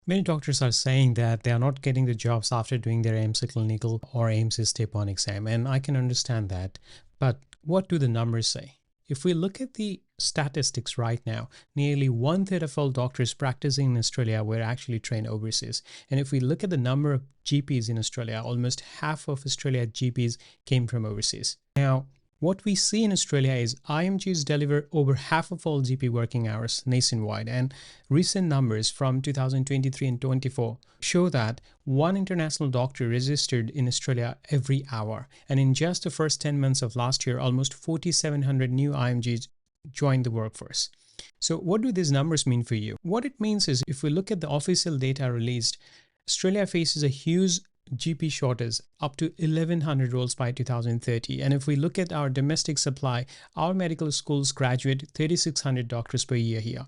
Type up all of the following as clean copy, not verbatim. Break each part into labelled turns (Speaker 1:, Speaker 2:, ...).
Speaker 1: Many doctors are saying that they are not getting the jobs after doing their AMC clinical or AMC step 1 exam, and I can understand that. But what do the numbers say? If we look at the statistics right now, nearly one third of all doctors practicing in Australia were actually trained overseas. And if we look at the number of GPs in Australia, almost half of Australia's GPs came from overseas. Now, what we see in Australia is IMGs deliver over half of all GP working hours nationwide, and recent numbers from 2023 and 24 show that one international doctor registered in Australia every hour. And in just the first 10 months of last year, almost 4,700 new IMGs joined the workforce. So what do these numbers mean for you? What it means is if we look at the official data released, Australia faces a huge GP shortage, up to 1,100 roles by 2030. And if we look at our domestic supply, our medical schools graduate 3,600 doctors per year here.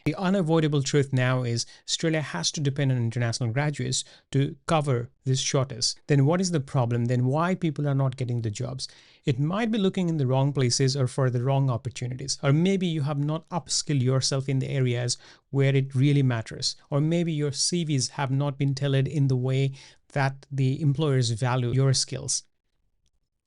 Speaker 1: The unavoidable truth now is Australia has to depend on international graduates to cover this shortage. Then what is the problem? Then why people are not getting the jobs? It might be looking in the wrong places or for the wrong opportunities. Or maybe you have not upskilled yourself in the areas where it really matters. Or maybe your CVs have not been tailored in the way that the employers value your skills.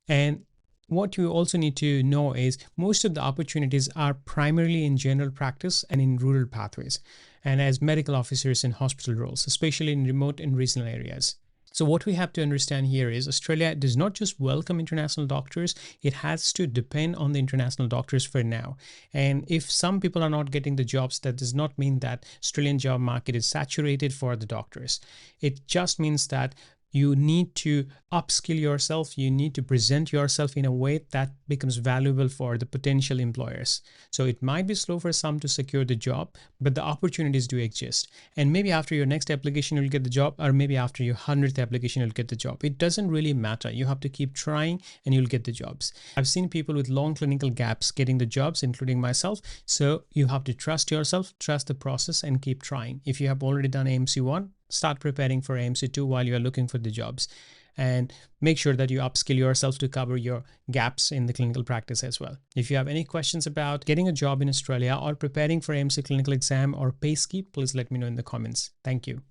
Speaker 1: And what you also need to know is most of the opportunities are primarily in general practice and in rural pathways, and as medical officers in hospital roles, especially in remote and regional areas. So what we have to understand here is Australia does not just welcome international doctors, it has to depend on the international doctors for now. And if some people are not getting the jobs, that does not mean that Australian job market is saturated for the doctors. It just means that you need to upskill yourself. You need to present yourself in a way that becomes valuable for the potential employers. So it might be slow for some to secure the job, but the opportunities do exist. And maybe after your next application, you'll get the job, or maybe after your 100th application, you'll get the job. It doesn't really matter. You have to keep trying and you'll get the jobs. I've seen people with long clinical gaps getting the jobs, including myself. So you have to trust yourself, trust the process, and keep trying. If you have already done AMC 1, start preparing for AMC 2 while you are looking for the jobs, and make sure that you upskill yourself to cover your gaps in the clinical practice as well. If you have any questions about getting a job in Australia or preparing for AMC clinical exam or pay scheme, please let me know in the comments. Thank you.